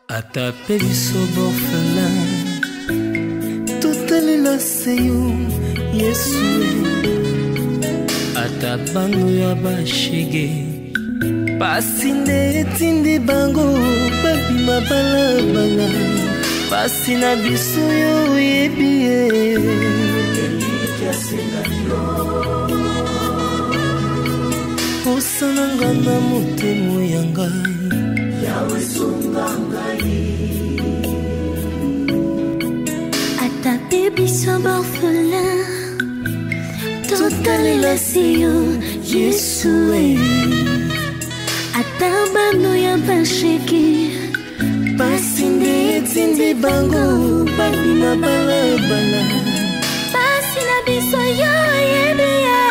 Atapé biso borfelin totalela seyo Yesu atabano ya bashege pasi nde etindi bango babima balabala pasi na biso yo oyebi ye osananga na motemo ya ngai yawe sunga ngai Atapé biso borfelin totalela seyo Yesu atabano ya bashege pasi nde etindi bango babima balabala pasi na biso yo oyebi ye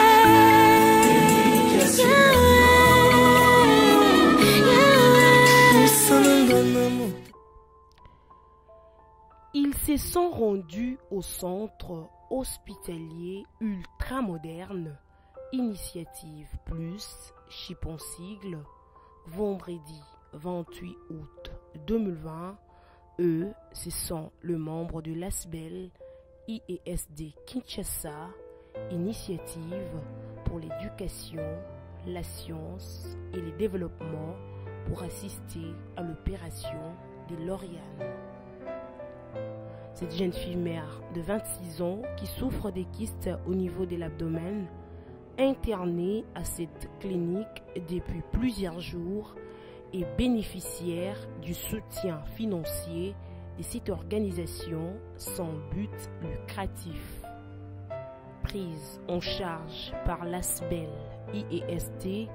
Ils se sont rendus au centre hospitalier ultramoderne Initiative Plus Chiponsigle vendredi 28 août 2020. Eux, ce sont les membres de l'ASBEL IESD Kinshasa, Initiative pour l'éducation, la science et le développement pour assister à l'opération de Lauriane. Cette jeune fille mère de 26 ans qui souffre des kystes au niveau de l'abdomen, internée à cette clinique depuis plusieurs jours, est bénéficiaire du soutien financier de cette organisation sans but lucratif. Prise en charge par l'ASBEL IESD,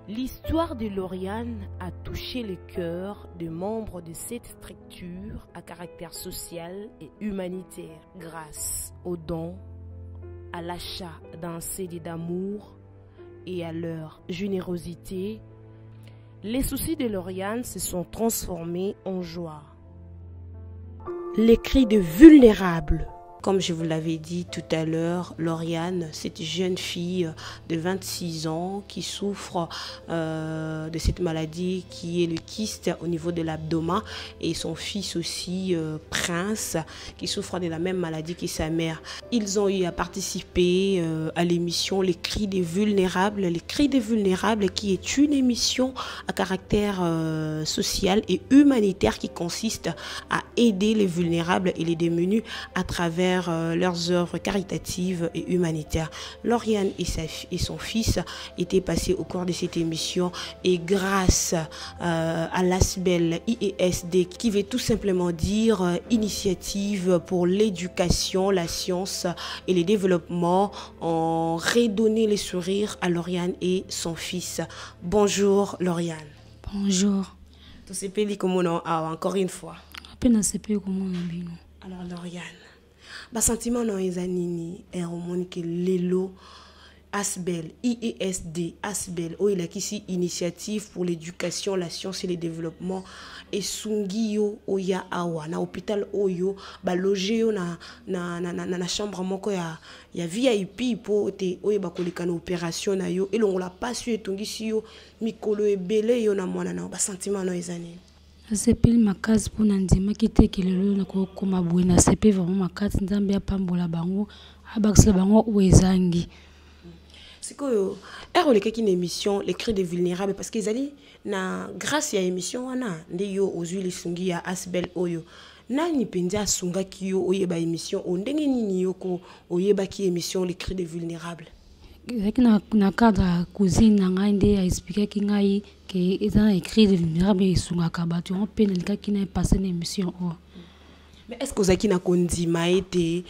l'histoire de Lauriane a touché le cœur des membres de cette structure à caractère social et humanitaire grâce aux dons, à l'achat d'un CD d'amour et à leur générosité. Les soucis de Lauriane se sont transformés en joie. Les cris de vulnérables. Comme je vous l'avais dit tout à l'heure, Lauriane, cette jeune fille de 26 ans qui souffre de cette maladie qui est le kyste au niveau de l'abdomen, et son fils aussi, Prince, qui souffre de la même maladie que sa mère. Ils ont eu à participer à l'émission Les Cris des Vulnérables. Les Cris des Vulnérables qui est une émission à caractère social et humanitaire qui consiste à aider les vulnérables et les démunis à travers leurs œuvres caritatives et humanitaires. Lauriane et son fils étaient passés au cours de cette émission, et grâce à l'ASBEL IESD, qui veut tout simplement dire Initiative pour l'éducation, la science et le développement, ont redonné les sourires à Lauriane et son fils. Bonjour Lauriane. Bonjour. Tu sais comment encore une fois. Alors Lauriane, ba sentiment non ezanini et on que lelo ASBEL IESD ASBEL o il a ici initiative pour l'éducation, la science et le développement et sungio oya awa na hôpital oyo ba loger yo na chambre moko ya VIP po te oyo ba koleka na opération na yo elongo la passe etongisi yo mikolo ebele yo na mwana na ba sentiment non ezanini. Sepeli makasi pour nandima kite kelelo na ko koma buena sepeli vraiment makasi nzambe ya pambola bango abakisela bango oezangi. Sikoyo eroleka ki na émission Les Cris des Vulnérables parce qu'ils allaient na grâce à émission wana nde yo ozuli sungi ya ASBEL oyo nani penza sunga ki yo oyeba émission ondenge nini yo ko oyeba ki émission Les Cris des Vulnérables. Zaki na cadre cousine na ngai nde a expliquer ki ngai que ezana écrit de vulnérable et sunga kabatu on peine le cas qui n'a passé une émission. Mais est-ce que zaki na kondima été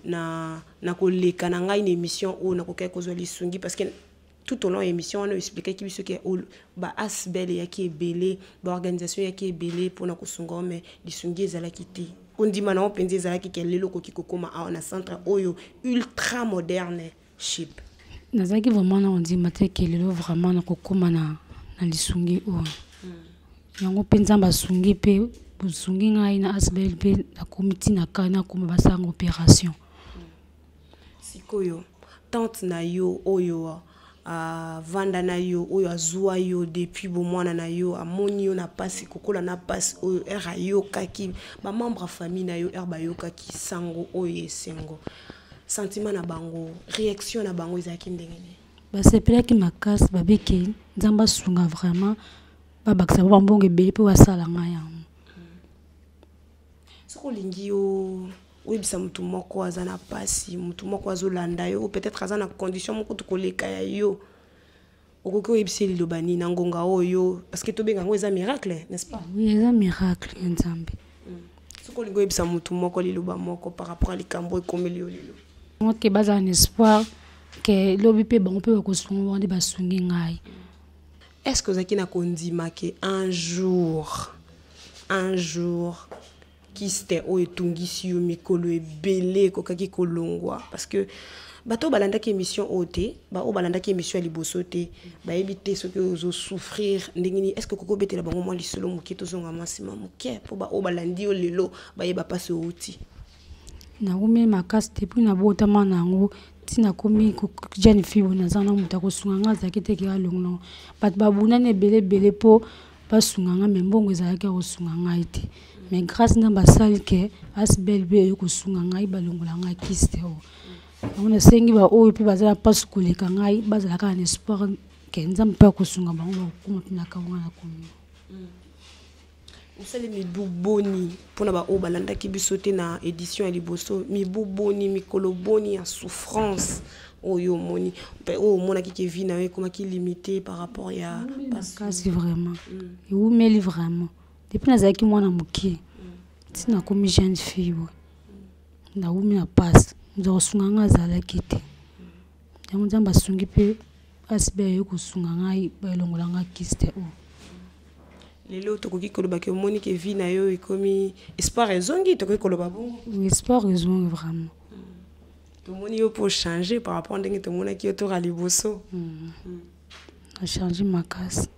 na koleka na ngai une émission ou na kokai kozoli sungi parce que tout au long émission on a expliqué ki biso ke ba ASBEL ya ki ebele ba organisation ya ki ebele pour na kosunga mais di sungi ezala kiti kondima na on penze ezala ki kelelo ko ki kokoma na centre oyo ultra moderne chip. Nazaki vraiment na ondi mate kelelo vraiment na kokoma na lisungi o. Yango penza ba sungi pe busungi ngai na ASBEL pe na comité na kana kuma basanga opération. Sikoyo tante na yo oyo vanda na yo oyo azwa yo depuis bomwana na yo amoni yo na pasi kokola na pasi oyo era yo kaki ba membre famille na yo ba yo kaki sango oyo esengo sentiment na bango réaction na bango ezaki ndengene basepelaki makasi babiki nzamba sunga vraiment babakisa bambongo ebele mpe basala ngai yango soko olingi yo oyebisa mutu moko aza na pasi mutu moko azolanda yo peut-être aza na condition moko tokoleka ya yo okoki oyebisa liloba nini na ngonga oyo parce que tobenga yango eza miracle n'est-ce pas? Oui, eza miracle ya nzambe soko olingi oyebisa mutu moko liloba moko par rapport à likambo ekomeli yo lelo oke baza un espoir ke lobi mpe bango mpe bakosunga bango nde basungi ngai. Est-ce que ozalaki na kondima ke un jour kiste oyo etungisi yo mikolo ebele ekokaki kolongwa parce que bato balandaki émission ote bao balandaki émission ya liboso te bayebi te soki ozosouffrir ndenge nini est-ce que kokobetela bango mwa lisolo moke tozonga mwa nsima moke mpo bao balandi yo lelo bayeba mpasi outi nakomi makasi te mpo nabotama na yango ntina komi jeune fille naza na moto akosunga nga azalaki te keka longo nango bato babunani ebele mpo basunga nga me mbongo ezalaki akosunga ngai te mais grâce na basali ke asbel mpe oyo kosunga ngai balongola ngai kiste oyo yango nasengi baoyo mpe bazala mpasi koleka ngai bazalaka na espoir ke nzambe mpe akosunga bango bakokoma mpe na kango nga na komi osali mibu boni mpona baoyo balandaki biso te na édition ya liboso mibu boni mikolo boni ya souffrance oyo omoni mpe oyo omonaki ke vie na yo ekomaki limité par rapport ya makasi vraiment ewumeli vraiment depuis nazalaki mwana mokie ntina nakomi jeune fille nawumi na pasi nza kosunga ngai azalaki te yango nzambe asungi mpe asibe ayoki kosunga ngai balongola ngai kiste oyo lelo tokoki koloba ke omoni ke vie na yo ekomi espoir ezongi tokoki koloba bongo espoir ezongi vraiment tomoni yo mpo changer par rapport ndenge tomonaki yo toka liboso achange makasi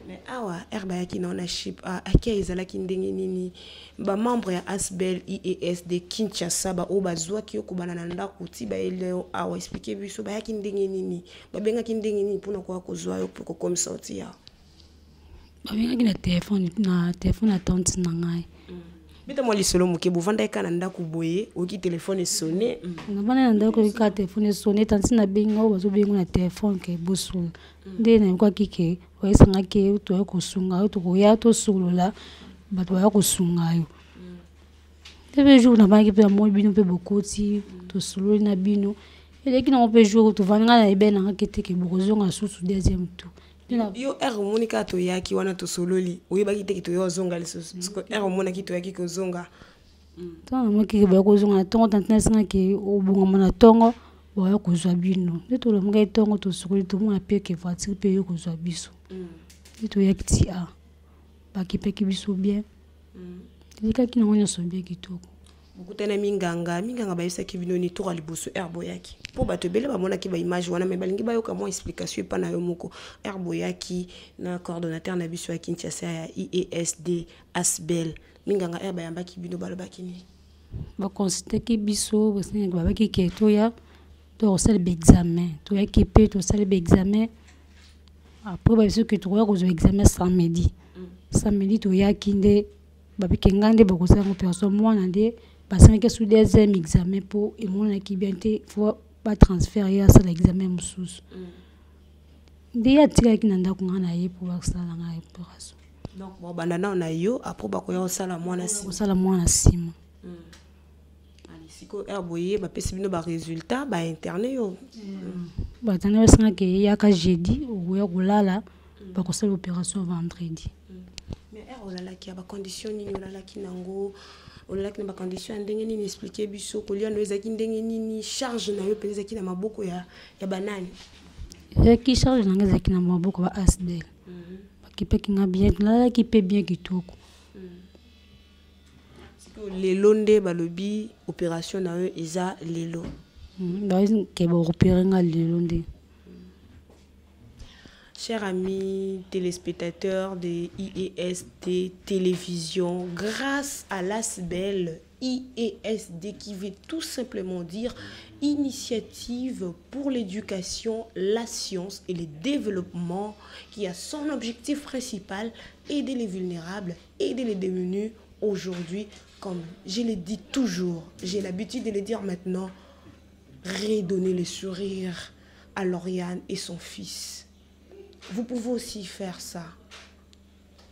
mais awa ere bayaki na ownership akia ezalaki ndenge nini bamembre ya asbel ies de kinshasa baoyo bazwaki yo kobana na ndako ti bayeleo awa explike biso bayaki ndenge nini babengaki ndenge nini mpona koya kozwa yo mpo kokomisa oti yawa babengaki na telefone na tante na ngai beta mwa lisolo moke bovanda eka na ndako boye oki telefone esone nabanda na ndako eka telefone esone tanti na bengi oyo bazobengo na telefone ke bosula nde nayokwaki ke oyesangaki toya kosunga yo tokoya tosolola bato baya kosunga yo ebe jour nabandaki mpe amoi bino mpe bokoti tosololi na bino eleki nango mpe jour tovandi ngai na ebe nanga keteke bokozonga susu deuxième tour yo ere omonika toyaki wana tosololi oyebaki teke toya ozonga lisusu ere omonaki toyaki kozonga ntango namokiki baya kozonga na ntongo tante nasengaki obongama na ntongo baya kozwa bino nde tolomokaki ntongo tosokoli tomona mpe ke voiture mpe yo kozwa biso nde toyaki ti bakipeki biso bien elikaki nango nyonso bien kitoko bokutana minganga bayebisaki bino ni toka liboso ere boyaki mpo bato ebele bamonaki baimage wana me balingi bayoka mwa explication epa na yo moko ere boyaki na coordonnateur na biso ya kinshasa ya iesd asbel minganga ere bayambaki bino balobaki nini bakonsultaki biso basengaki babaki ke toya tokosala baexamen toyaki mpe tosala baexamen apres babiso ke tokoya kozwa examen samedi toyaki nde babike ngai nde bakosala opération mwana nde basengaki sous deuxième examen mpo emonaki bien te fo batransfert ye asala examen mosusu nde ye atikaki na ndako ngai na ye mpo basala ngai opération donc bobanda nao na yo apres bakoya kosala mwana nsima siko ere boye bapesi bino baresultat bainterne yo bainterne basengaki yaka jeudi okoya kolala bakosala opération vendredi mais ere olalaki ya bacondition nini olalaki nango olalaki na bacondition ya ndenge nini explike biso kolia no ezalaki ndenge nini charge na yo mpenza ezalaki na maboko ya banani ezalaki charge nanga ezalaki na maboko ba asbel bakipeki nga bien nalalaki mpe bien kitoko lelo nde balobi opération na yo eza lelo ke baopere nga lelo nde Chers amis téléspectateurs de IESD Télévision, grâce à l'ASBEL IESD qui veut tout simplement dire Initiative pour l'éducation, la science et le développement, qui a son objectif principal, aider les vulnérables, aider les démunis. Aujourd'hui, comme je le dis toujours, j'ai l'habitude de le dire maintenant, redonner le sourire à Lauriane et son fils. Vous pouvez aussi faire ça.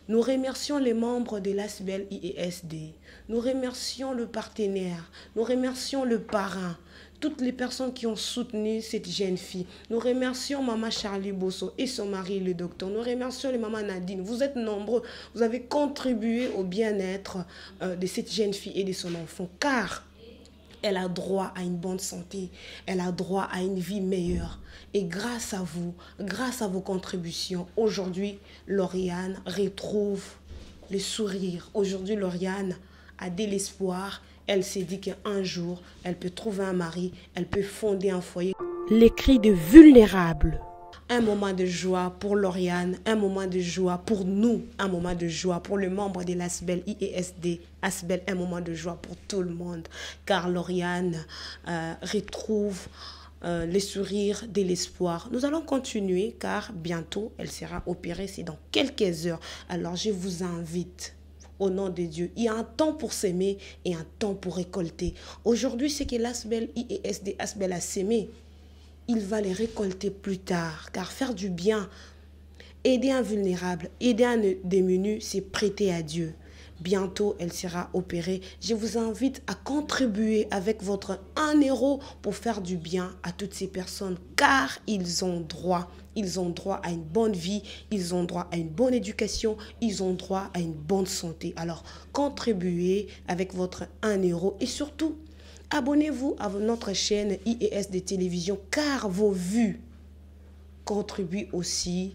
Nous remercions les membres de l'ASBEL IESD. Nous remercions le partenaire. Nous remercions le parrain. Toutes les personnes qui ont soutenu cette jeune fille. Nous remercions Maman Charlie Bosso et son mari, le docteur. Nous remercions les mamans Nadine. Vous êtes nombreux. Vous avez contribué au bien-être de cette jeune fille et de son enfant. Car elle a droit à une bonne santé. Elle a droit à une vie meilleure. Et grâce à vous, grâce à vos contributions, aujourd'hui, Lauriane retrouve le sourire. Aujourd'hui, Lauriane a de l'espoir. Elle s'est dit qu'un jour, elle peut trouver un mari, elle peut fonder un foyer. Les cris de vulnérables. Un moment de joie pour Lauriane, un moment de joie pour nous, un moment de joie pour le membre de l'ASBEL IESD. ASBEL, un moment de joie pour tout le monde. Car Lauriane retrouve les sourires de l'espoir. Nous allons continuer car bientôt, elle sera opérée, c'est dans quelques heures. Alors je vous invite. Au nom de Dieu, il y a un temps pour s'aimer et un temps pour récolter. Aujourd'hui, ce que l'ASBEL IESD ASBEL a sémé, il va les récolter plus tard. Car faire du bien, aider un vulnérable, aider un démuni, c'est prêter à Dieu. Bientôt, elle sera opérée. Je vous invite à contribuer avec votre 1 euro pour faire du bien à toutes ces personnes. Car ils ont droit. Ils ont droit à une bonne vie. Ils ont droit à une bonne éducation. Ils ont droit à une bonne santé. Alors, contribuez avec votre 1 euro. Et surtout, abonnez-vous à notre chaîne IESD Télévision. Car vos vues contribuent aussi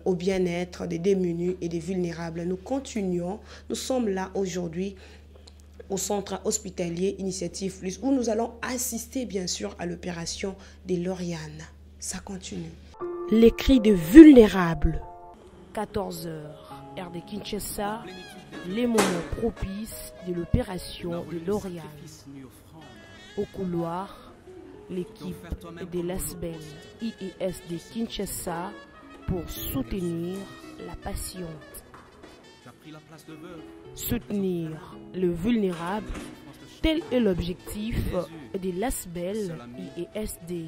au bien-être des démunis et des vulnérables. Nous continuons. Nous sommes là aujourd'hui au centre hospitalier Initiative Plus où nous allons assister bien sûr à l'opération de Lauriane. Ça continue. Les cris de vulnérables. 14 h, heure de Kinshasa, les moments propices de l'opération de Lauriane. Au couloir, l'équipe de l'ASBEL IESD Kinshasa pour soutenir la patiente. Soutenir le vulnérable, tel est l'objectif de l'ASBEL IESD.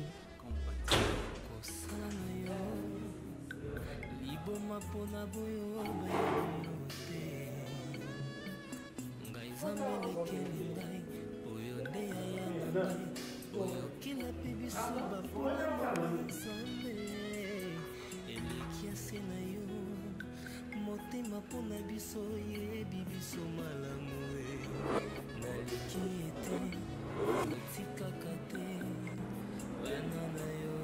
Motema pona biso yebi biso malamu naliki ete tikaka te bana na yo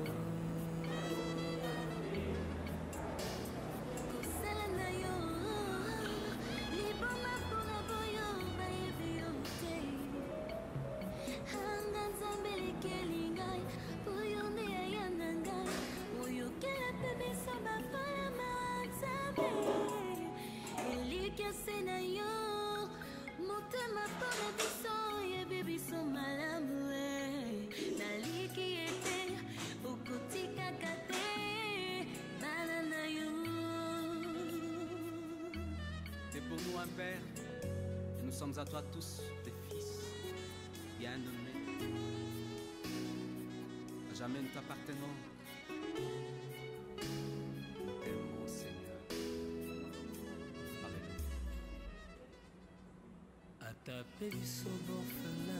kosala na yo liboma pona boyo bayebi yo te anga nzambe lekeli ngai oyo nde aya na ngai oyokela mpe biso bafalama nzambe Senayo, motema pona biso yebi biso malamu naliki ete okotikaka te bana na yo. C'est pour nous un père et nous sommes à toi tous des fils bien nommés. À jamais nous t'appartenons. Tape biso bofela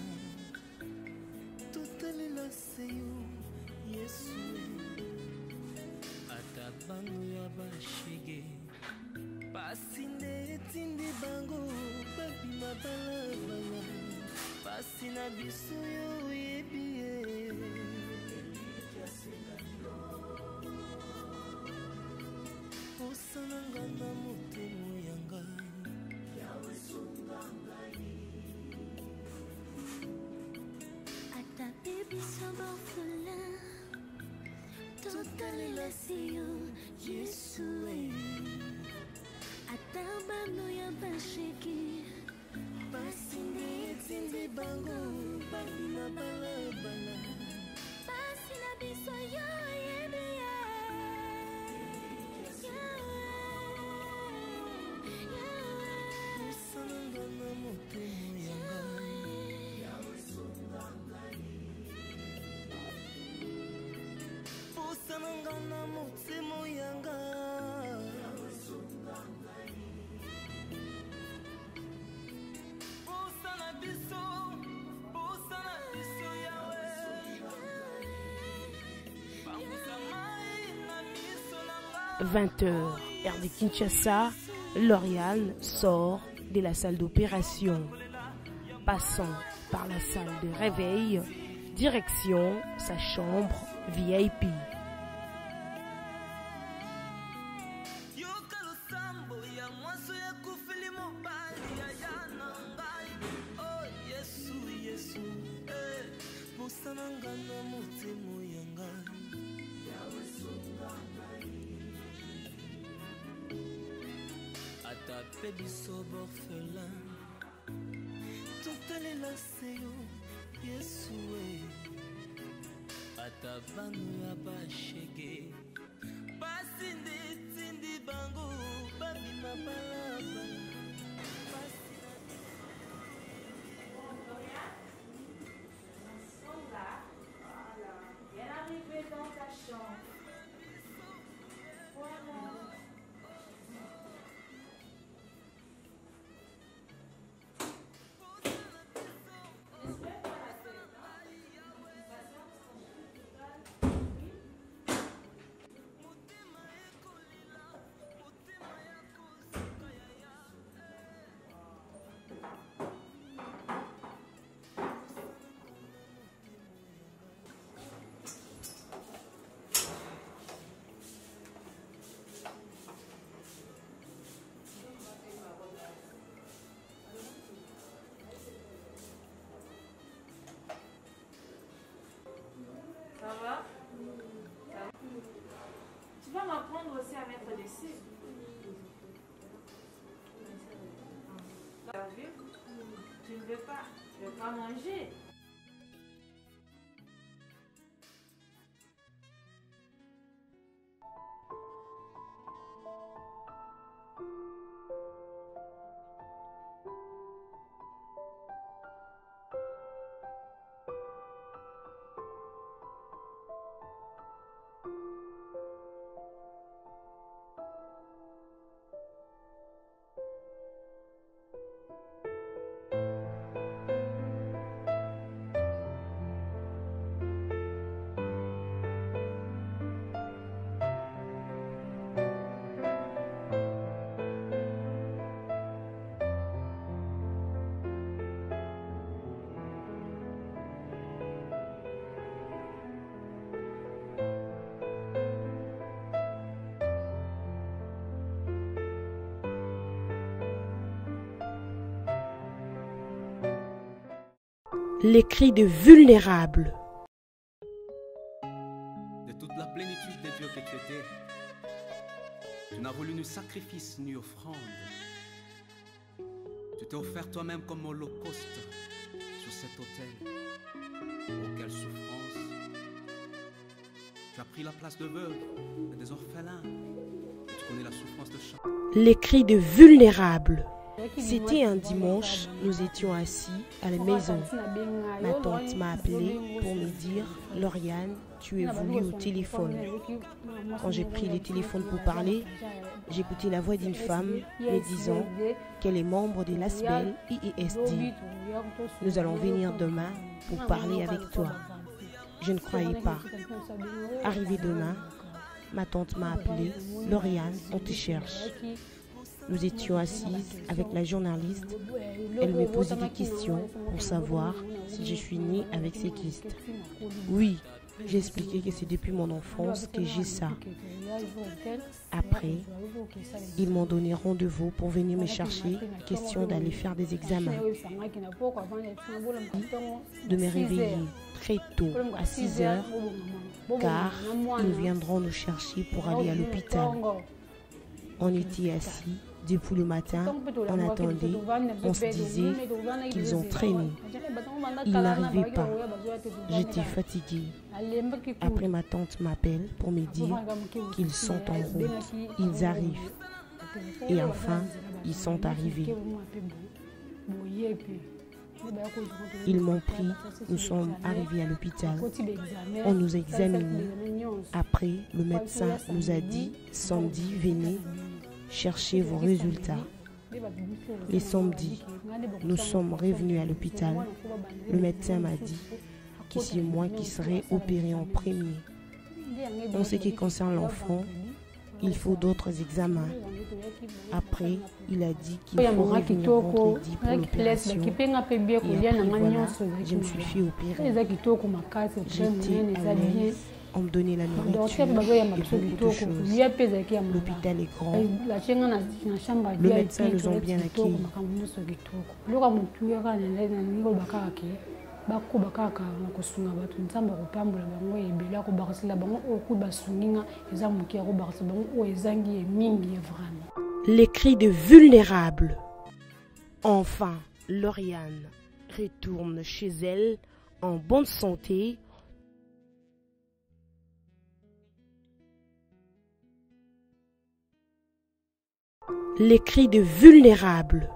totalela seyo Yesu ata bango ya bashege pasi nde etindi bango babima balabala pasi na biso yo oyebi ye osananga na motemo ya ngai yawe sunga ngai Baby, so bofula, totalela seyo basheki basi ndetindi bango babima balabala basi na biso yo yebi osananga na motema yanga osananga na motema yanga osana biso yawe bangusa mai na miso na nga 20h, heure de Kinshasa, Lauriane sort de la salle d'opération. Passant par la salle de réveil, direction sa chambre VIP. yoka losambo ya mwaso ya kufili mobali ya yana ngai oh yesu yesu bosananga na motema yanga ata pe biso borfelin totalela seyo yesu ata banu ya bashege basi ndetindi bango babima balabala basi Bien arrivé dans ta chambre. Voilà. Ça va? Tu vas m'apprendre aussi à mettre des cils. T'as vu? Tu ne veux pas? Tu ne veux pas manger? Les cris de vulnérables. De toute la plénitude de Dieu que tu étais, tu n'as voulu ni sacrifice ni offrande. Tu t'es offert toi-même comme holocauste sur cet autel. Oh, quelle souffrance! Tu as pris la place de veuves et des orphelins. Et tu connais la souffrance de chacun. Les cris de vulnérables. C'était un dimanche, nous étions assis à la maison. Ma tante m'a appelé pour me dire « Lauriane, tu es voulue au téléphone ». Quand j'ai pris le téléphone pour parler, j'ai écouté la voix d'une femme me disant qu'elle est membre de l'ASBEL IESD. Nous allons venir demain pour parler avec toi. Je ne croyais pas. Arrivé demain, ma tante m'a appelé « Lauriane, on te cherche ». Nous étions assises avec la journaliste. Elle me posait des questions pour savoir si je suis née avec ces kystes. Oui, j'ai expliqué que c'est depuis mon enfance que j'ai ça. Après, ils m'ont donné rendez-vous pour venir me chercher, question d'aller faire des examens. De me réveiller très tôt, à 6 heures, car ils viendront nous chercher pour aller à l'hôpital. On était assis Depuis le matin, on attendait, on se disait qu'ils ont traîné. Ils n'arrivaient pas. J'étais fatiguée. Après, ma tante m'appelle pour me dire qu'ils sont en route. Ils arrivent. Et enfin, ils sont arrivés. Ils m'ont pris, nous sommes arrivés à l'hôpital. On nous a examinés. Après, le médecin nous a dit, samedi, venez chercher vos résultats. Les samedis, nous sommes revenus à l'hôpital. Le médecin m'a dit que c'est moi qui serais opéré en premier. En ce qui concerne l'enfant, il faut d'autres examens. Après, il a dit qu'il faut revenir vendredi pour l'opération. Et après, voilà, je me suis fait opérer. J'étais à l'aise. On me donnait la nourriture et beaucoup de choses. L'hôpital est grand. Le médecin nous a bien accueillis. Les cris de vulnérables. Enfin, Lauriane retourne chez elle en bonne santé. Les cris de vulnérables.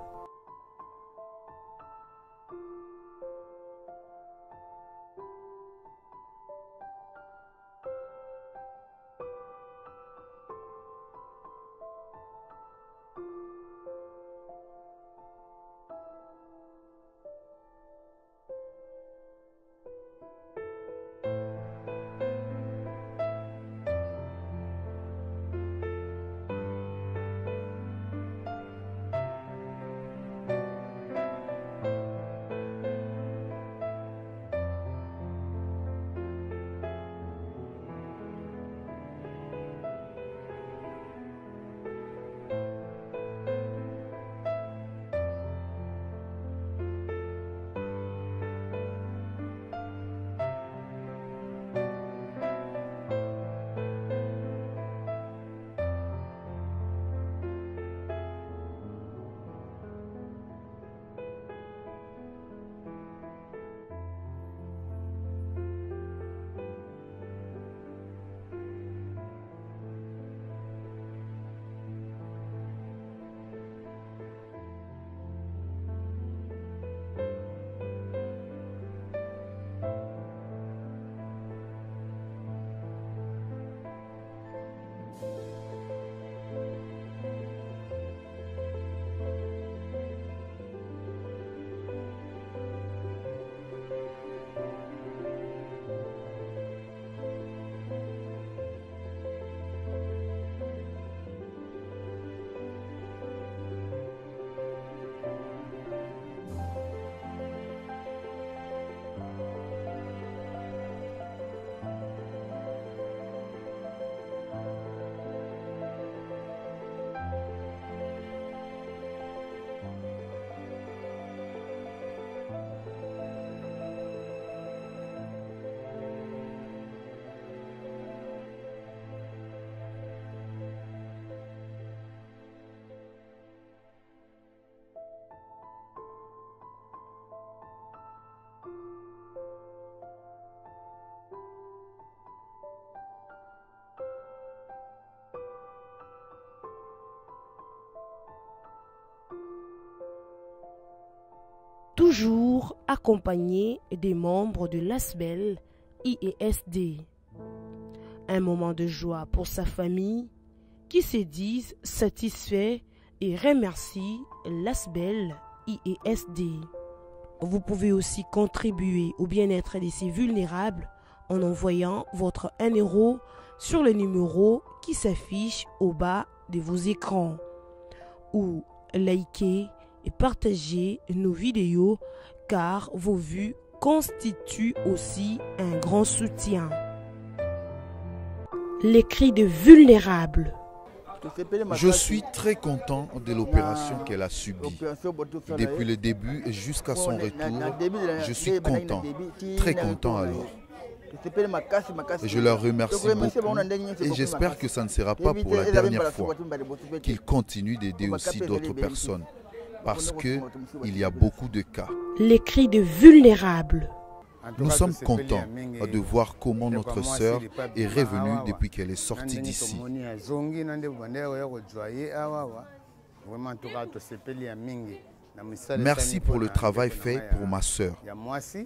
Toujours accompagné des membres de l'ASBEL IESD. Un moment de joie pour sa famille qui se disent satisfaits et remercient l'ASBEL IESD. Vous pouvez aussi contribuer au bien-être de ces vulnérables en envoyant votre 1 € sur le numéro qui s'affiche au bas de vos écrans ou likez et partagez nos vidéos car vos vues constituent aussi un grand soutien. Les cris de vulnérables. Je suis très content de l'opération qu'elle a subie. Depuis le début jusqu'à son retour, je suis content, très content alors. Et je leur remercie beaucoup et j'espère que ça ne sera pas pour la dernière fois qu'ils continuent d'aider aussi d'autres personnes parce qu'il y a beaucoup de cas. Les cris de vulnérables. Nous sommes contents de voir comment notre sœur est revenue depuis qu'elle est sortie d'ici. Merci pour le travail fait pour ma sœur.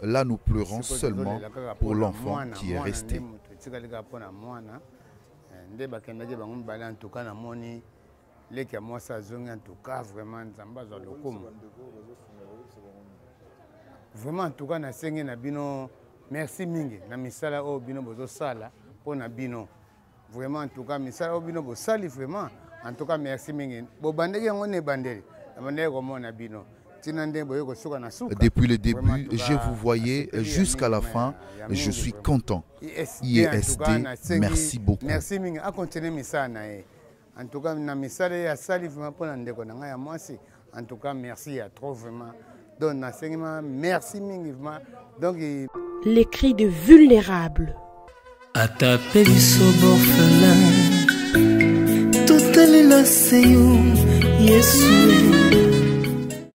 Là, nous pleurons seulement pour l'enfant qui est resté. Vraiment, en tout cas, merci mingi. Na misala o bino bozo sala pour na bino. Vraiment, en tout cas, misala o bino bozo sali vraiment. En tout cas, merci mingi. Bo bandege ngone bandeli. Bandege ko mona bino. Depuis le début, je vous voyais jusqu'à la fin. Je suis content. ISD, merci beaucoup. Merci mingi. A continuer misala na e. En tout cas, na misala ya sali vraiment pour na ndeko na nga ya mwasi. En tout cas, merci à trop vraiment. Donc, merci mingi. Donc, les cris de vulnérables. À taper du orphelin, tout est là, c'est you, Yesu.